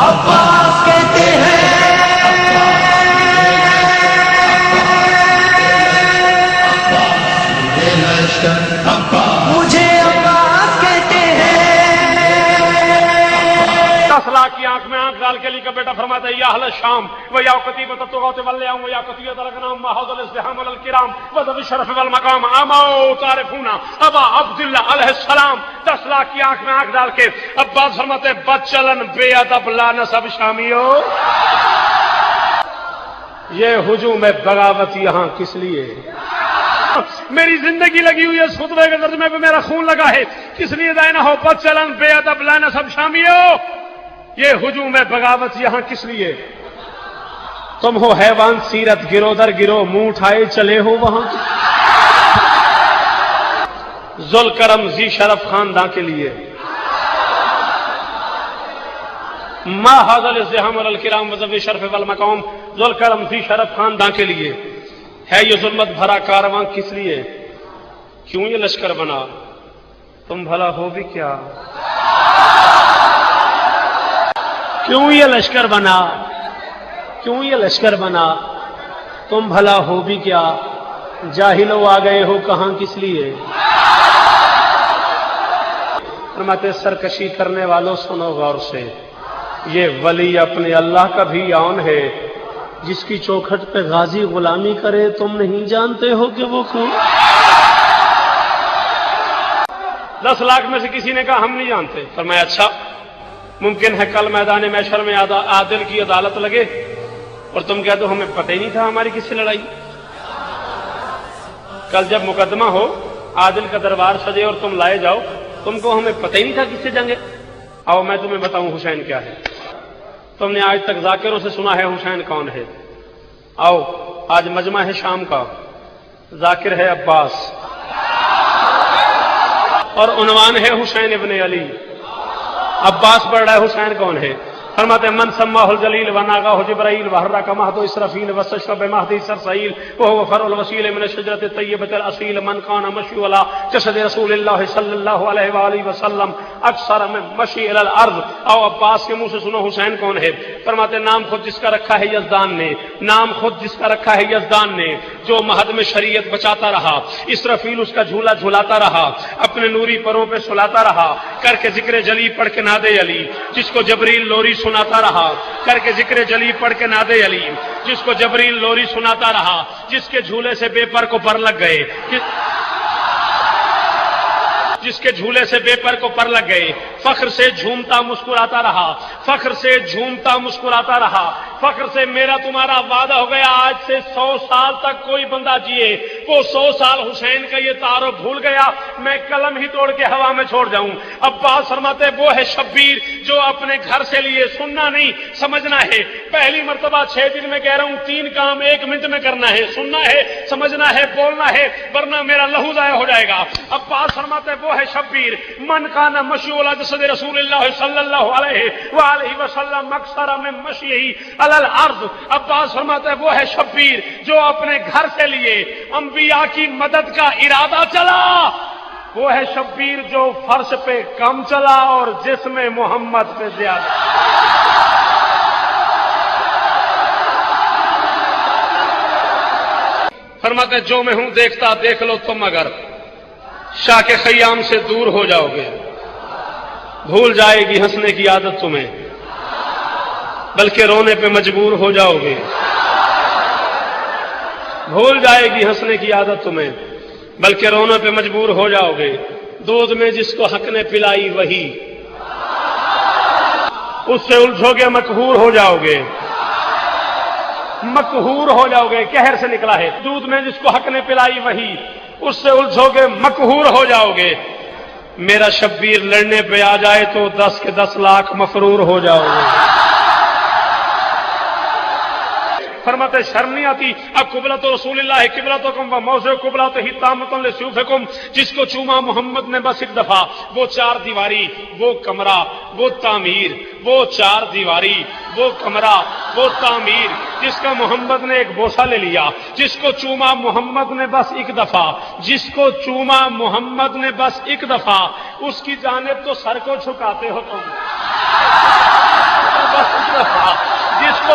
عباس کہتے ہیں مجھے عباس کہتے ہیں. 10 لاکھ کی آنکھ میں آنکھ ڈال کے علی کا بیٹا فرماتا ہے یا اہل الشام و یا قتیبۃ الطغاة واللیام و یا قتیبۃ الغنام ما حوض الازدحام والکرام و ذوی الشرف والمقام امو تعرفون ابا عبداللہ علیہ السلام. 10 لاکھ کی آنکھ میں آنکھ ڈال کے عباس فرماتے بد چلن بے ادب لا نسب شامیو. یہ ہجوم بغاوت یہاں کس لیے؟ میری زندگی لگی ہوئی ہے اس خطبے کے ترجمے پہ میرا خون لگا ہے، کس لیے دائنا ہو بد چلن بے ادب لا نسب شامیو. یہ ہجوم بغاوت یہاں کس لیے؟ تم ہو حیوان سیرت گرو در گرو منہ اٹھائے چلے ہو وہاں. ذوالکرم ذی شرف خاندان کے لیے ما حاضر الازدحام والکرام وذوی شرف والمقام. ذوالکرم ذی شرف خاندان کے لیے ہے یہ ظلمت بھرا کارواں کس لیے؟ کیوں یہ لشکر بنا؟ تم بھلا ہو بھی کیا؟ کیوں یہ لشکر بنا؟ کیوں یہ لشکر بنا؟ تم بھلا ہو بھی کیا؟ جاہلو آ گئے ہو کہاں کس لیے؟ فرماتے سرکشی کرنے والوں سنو غور سے، یہ ولی اپنے اللہ کا بھی آن ہے، جس کی چوکھٹ پہ غازی غلامی کرے تم نہیں جانتے ہو کہ وہ کون؟ 10 لاکھ میں سے کسی نے کہا ہم نہیں جانتے. فرمایا اچھا ممکن ہے کل میدان محشر میں عادل کی عدالت لگے اور تم کہہ دو ہمیں پتہ ہی نہیں تھا ہماری کس سے لڑائی. کل جب مقدمہ ہو عادل کا دربار سجے اور تم لائے جاؤ تم کو ہمیں پتہ ہی نہیں تھا کس سے جنگے. آؤ میں تمہیں بتاؤں حسین کیا ہے. تم نے آج تک ذاکروں سے سنا ہے حسین کون ہے. آؤ آج مجمع ہے شام کا، ذاکر ہے عباس اور عنوان ہے حسین ابن علی. عباس پڑھ رہا ہے حسین کون ہے؟ فرماتے من سماہ الجلیل وناغاہ جبرائیل وحرک مہد اسرافیل واستشرب مہدی سرسائیل وهو فرع الوسیل من الشجرۃ الطیبۃ الاصیل من کان مشی علی جسد رسول اللہ صلی اللہ علیہ وآلہ وسلم اکثر من مشی الی الارض. او عباس کے منہ سے سنو حسین کون ہے. فرماتے نام خود جس کا رکھا ہے یزدان نے، نام خود جس کا رکھا ہے یزدان نے، جو مہد میں شریعت بچاتا رہا، اسرافیل اس کا جھولا جھولاتا رہا، اپنے نوری پروں پہ سلاتا رہا، کر کے ذکر جلی پڑھ کے نادے علی، جس کو جبریل لوری سناتا رہا، کر کے ذکر جلی پڑھ کے نادے علی، جس کو جبریل لوری سناتا رہا، جس کے جھولے سے بے پر کو پر لگ گئے، جس کے جھولے سے بے پر کو پر لگ گئے، فخر سے جھومتا مسکراتا رہا، فخر سے جھومتا مسکراتا رہا، فخر سے میرا تمہارا وعدہ ہو گیا آج سے 100 سال تک کوئی بندہ جیے وہ 100 سال حسین کا یہ تعارف بھول گیا میں قلم ہی توڑ کے ہوا میں چھوڑ جاؤں. عباس فرماتے وہ ہے شبیر جو اپنے گھر سے لیے، سننا نہیں سمجھنا ہے. پہلی مرتبہ 6 دن میں کہہ رہا ہوں 3 کام 1 منٹ میں کرنا ہے، سننا ہے سمجھنا ہے بولنا ہے ورنہ میرا لہو ضائع ہو جائے گا. عباس فرماتے وہ ہے شبیر من کان مشی علی جسد رسول اللہ صلی اللہ علیہ وآلہ وسلم اکثر من مشیہ علی الارض. عباس فرماتے وہ ہے شبیر جو اپنے گھر سے لیے انبیاء کی مدد کا ارادہ چلا، وہ ہے شبیر جو فرش پہ کم چلا اور جسم محمد پہ زیادہ. فرماتے جو میں ہوں دیکھتا دیکھ لو تم، اگر شاہ کے خیام سے دور ہو جاؤ گے بھول جائے گی ہنسنے کی عادت تمہیں، بلکہ رونے پہ مجبور ہو جاؤ گے. بھول جائے گی ہنسنے کی عادت تمہیں بلکہ رونے پہ مجبور ہو جاؤ گے. دودھ میں جس کو حق نے پلائی وہی، اس سے الجھو گے مقہور ہو جاؤ گے، مقہور ہو جاؤ گے. قہر سے نکلا ہے. دودھ میں جس کو حق نے پلائی وہی، اس سے الجھو گے مقہور ہو جاؤ گے. میرا شبیر لڑنے پہ آ جائے تو 10 کے 10 لاکھ مفرور ہو جاؤ گے. فرماتے شرم نہیں آتی اب قبلۃ رسول اللہ قبلتکم و موضع قبلتہ تامۃ لسیوفکم. جس کو چوما محمد نے بس ایک دفعہ، وہ 4 دیواری، وہ کمرہ، وہ تعمیر، وہ 4 دیواری، وہ کمرہ، وہ تعمیر، جس کا محمد نے ایک بوسہ لے لیا، جس کو چوما محمد نے بس ایک دفعہ، جس کو چوما محمد نے بس ایک دفعہ، اس کی جانب تو سر کو جھکاتے ہو تم، بس